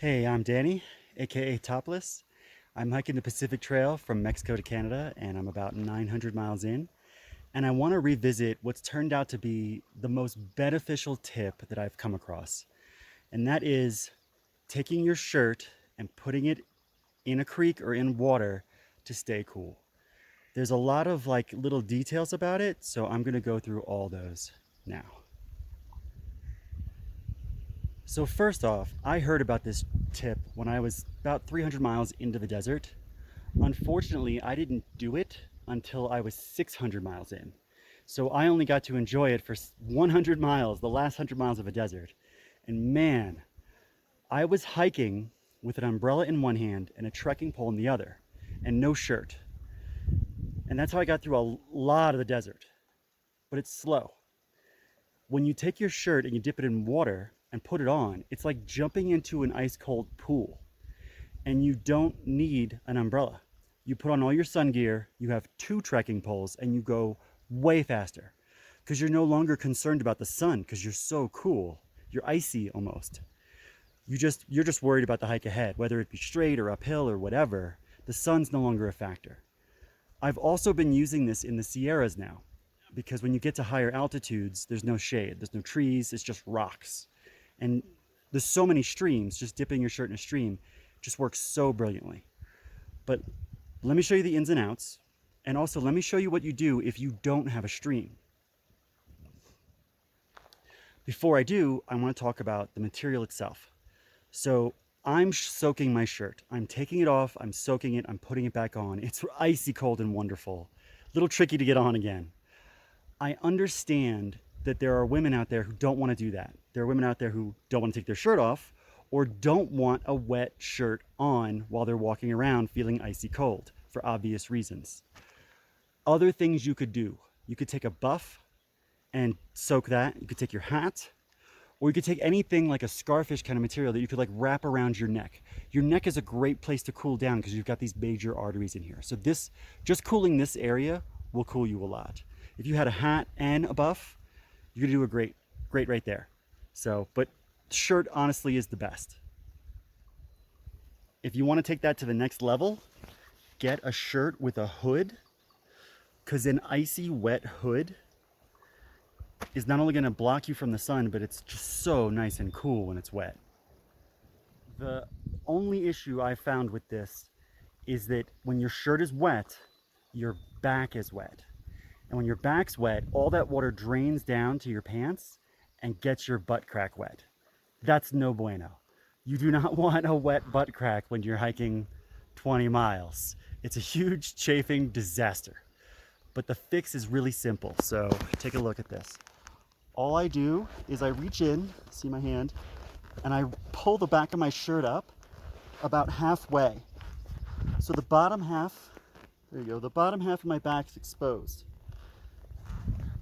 Hey, I'm Danny, aka Topless. I'm hiking the Pacific Trail from Mexico to Canada, and I'm about 900 miles in. And I want to revisit what's turned out to be the most beneficial tip that I've come across. And that is taking your shirt and putting it in a creek or in water to stay cool. There's a lot of like little details about it, so I'm going to go through all those now. So first off, I heard about this tip when I was about 300 miles into the desert. Unfortunately, I didn't do it until I was 600 miles in. So I only got to enjoy it for 100 miles, the last 100 miles of a desert. And man, I was hiking with an umbrella in one hand and a trekking pole in the other, and no shirt. And that's how I got through a lot of the desert. But it's slow. When you take your shirt and you dip it in water and put it on, it's like jumping into an ice cold pool. And you don't need an umbrella. You put on all your sun gear, you have two trekking poles, and you go way faster because you're no longer concerned about the sun because you're so cool. You're icy almost. You're just worried about the hike ahead, whether it be straight or uphill or whatever. The sun's no longer a factor. I've also been using this in the Sierras now because when you get to higher altitudes, there's no shade, there's no trees, it's just rocks. And there's so many streams, just dipping your shirt in a stream just works so brilliantly. But let me show you the ins and outs. And also let me show you what you do if you don't have a stream. Before I do, I want to talk about the material itself. So I'm soaking my shirt. I'm taking it off, I'm soaking it, I'm putting it back on. It's icy cold and wonderful. A little tricky to get on again. I understand that there are women out there who don't want to do that. There are women out there who don't want to take their shirt off or don't want a wet shirt on while they're walking around feeling icy cold for obvious reasons. Other things you could do. You could take a buff and soak that. You could take your hat, or you could take anything like a scarfish kind of material that you could like wrap around your neck. Your neck is a great place to cool down because you've got these major arteries in here. So this, just cooling this area will cool you a lot. If you had a hat and a buff, you're gonna do a great right there. So, but shirt honestly is the best. If you want to take that to the next level, get a shirt with a hood, because an icy wet hood is not only going to block you from the sun, but it's just so nice and cool when it's wet. The only issue I found with this is that when your shirt is wet, your back is wet. And when your back's wet, all that water drains down to your pants and gets your butt crack wet. That's no bueno. You do not want a wet butt crack when you're hiking 20 miles. It's a huge chafing disaster. But the fix is really simple. So take a look at this. All I do is I reach in, see my hand, and I pull the back of my shirt up about halfway. So the bottom half, there you go, the bottom half of my back's exposed.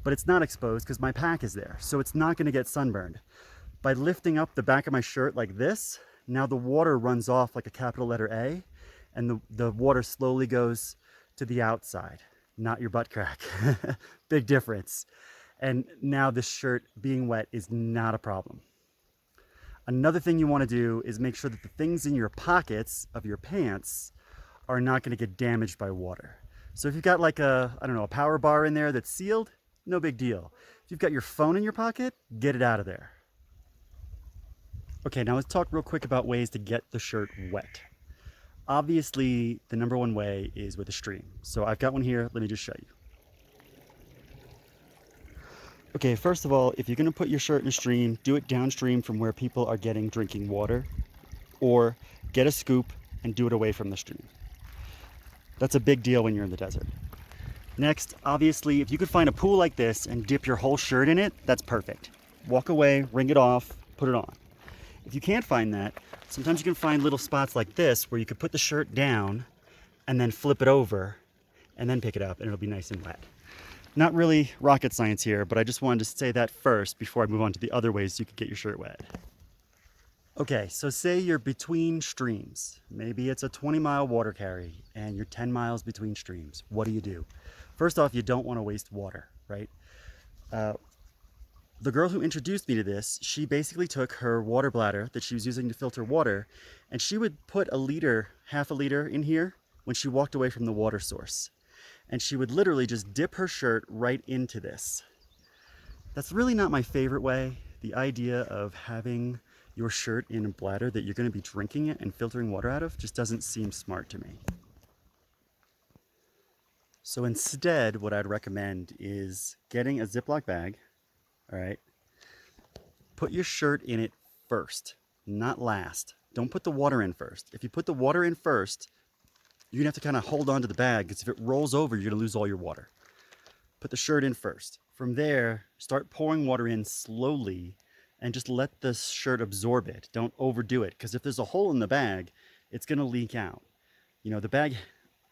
But it's not exposed because my pack is there. So it's not gonna get sunburned. By lifting up the back of my shirt like this, now the water runs off like a capital letter A, and the water slowly goes to the outside, not your butt crack. Big difference. And now this shirt being wet is not a problem. Another thing you want to do is make sure that the things in your pockets of your pants are not going to get damaged by water. So if you've got like a, I don't know, a power bar in there that's sealed, no big deal. If you've got your phone in your pocket, get it out of there. Okay, now let's talk real quick about ways to get the shirt wet. Obviously, the number one way is with a stream. So I've got one here, let me just show you. Okay, first of all, if you're gonna put your shirt in a stream, do it downstream from where people are getting drinking water, or get a scoop and do it away from the stream. That's a big deal when you're in the desert. Next, obviously, if you could find a pool like this and dip your whole shirt in it, that's perfect. Walk away, wring it off, put it on. If you can't find that, sometimes you can find little spots like this where you could put the shirt down and then flip it over and then pick it up and it'll be nice and wet. Not really rocket science here, but I just wanted to say that first before I move on to the other ways you could get your shirt wet. Okay, so say you're between streams. Maybe it's a 20-mile water carry and you're 10 miles between streams. What do? First off, you don't want to waste water, right? The girl who introduced me to this, she basically took her water bladder that she was using to filter water, and she would put a liter, half a liter in here when she walked away from the water source. And she would literally just dip her shirt right into this. That's really not my favorite way. The idea of having your shirt in a bladder that you're going to be drinking it and filtering water out of just doesn't seem smart to me. So instead, what I'd recommend is getting a Ziploc bag, all right? Put your shirt in it first, not last. Don't put the water in first. If you put the water in first, you're gonna have to kind of hold on to the bag, because if it rolls over, you're gonna lose all your water. Put the shirt in first. From there, start pouring water in slowly and just let the shirt absorb it. Don't overdo it, because if there's a hole in the bag, it's gonna leak out. You know,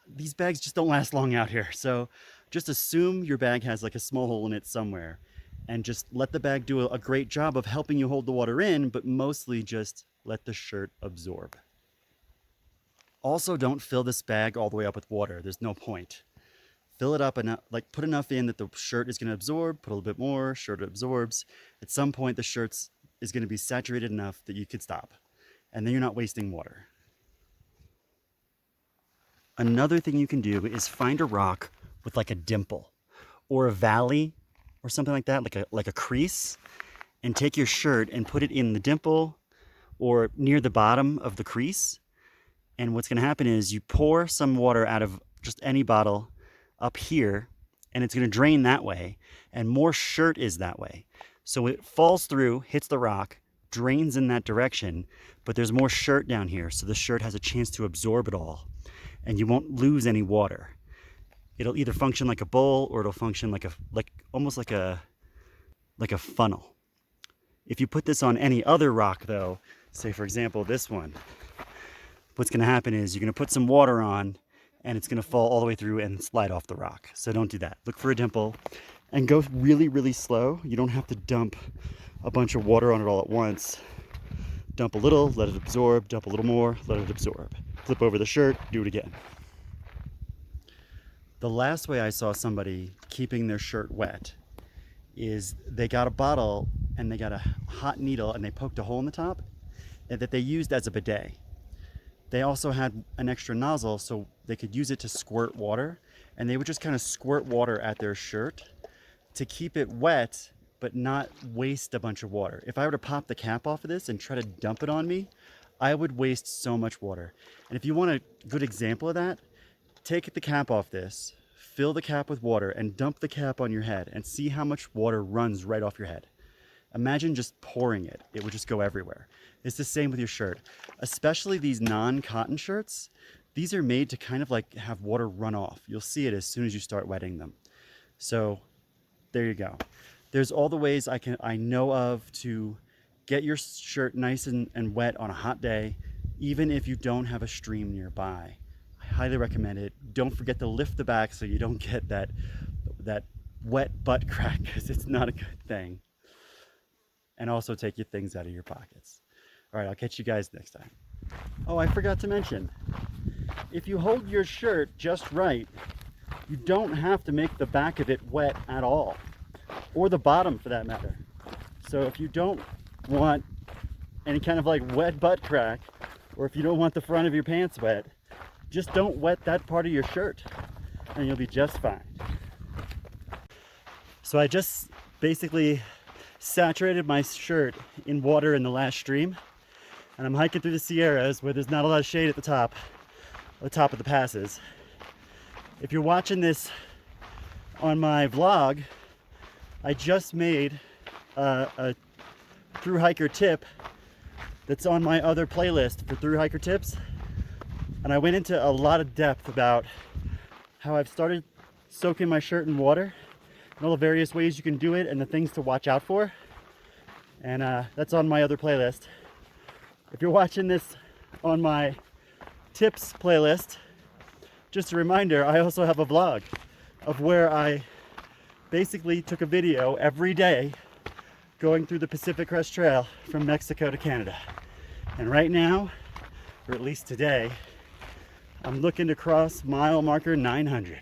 these bags just don't last long out here. So just assume your bag has like a small hole in it somewhere, and just let the bag do a great job of helping you hold the water in, but mostly just let the shirt absorb. Also, don't fill this bag all the way up with water. There's no point. Fill it up enough, like put enough in that the shirt is going to absorb, put a little bit more, shirt absorbs. At some point, the shirt is going to be saturated enough that you could stop. And then you're not wasting water. Another thing you can do is find a rock with like a dimple or a valley or something like that, like a crease, and take your shirt and put it in the dimple or near the bottom of the crease. And what's going to happen is you pour some water out of just any bottle up here, and it's going to drain that way, and more shirt is that way. So it falls through, hits the rock, drains in that direction, but there's more shirt down here, so the shirt has a chance to absorb it all, and you won't lose any water. It'll either function like a bowl, or it'll function almost like a funnel. If you put this on any other rock though, say for example this one, what's going to happen is you're going to put some water on, and it's going to fall all the way through and slide off the rock. So don't do that. Look for a dimple and go really, really slow. You don't have to dump a bunch of water on it all at once. Dump a little, let it absorb, dump a little more, let it absorb. Flip over the shirt, do it again. The last way I saw somebody keeping their shirt wet is they got a bottle and they got a hot needle and they poked a hole in the top that they used as a bidet. They also had an extra nozzle so they could use it to squirt water, and they would just kind of squirt water at their shirt to keep it wet but not waste a bunch of water. If I were to pop the cap off of this and try to dump it on me, I would waste so much water. And if you want a good example of that, take the cap off this, fill the cap with water, and dump the cap on your head and see how much water runs right off your head. Imagine just pouring it. It would just go everywhere. It's the same with your shirt, especially these non-cotton shirts. These are made to kind of like have water run off. You'll see it as soon as you start wetting them. So there you go. There's all the ways I know of to get your shirt nice and wet on a hot day, even if you don't have a stream nearby. I highly recommend it. Don't forget to lift the back so you don't get that wet butt crack, because it's not a good thing. And also take your things out of your pockets. All right, I'll catch you guys next time. Oh, I forgot to mention, if you hold your shirt just right, you don't have to make the back of it wet at all, or the bottom for that matter. So if you don't want any kind of like wet butt crack, or if you don't want the front of your pants wet, just don't wet that part of your shirt and you'll be just fine. So I just basically saturated my shirt in water in the last stream, and I'm hiking through the Sierras where there's not a lot of shade at the top of the passes. If you're watching this on my vlog, I just made a Thru Hiker tip that's on my other playlist for Thru Hiker tips, and I went into a lot of depth about how I've started soaking my shirt in water and all the various ways you can do it and the things to watch out for. And that's on my other playlist. If you're watching this on my tips playlist, just a reminder, I also have a vlog of where I basically took a video every day going through the Pacific Crest Trail from Mexico to Canada. And right now, or at least today, I'm looking to cross mile marker 900.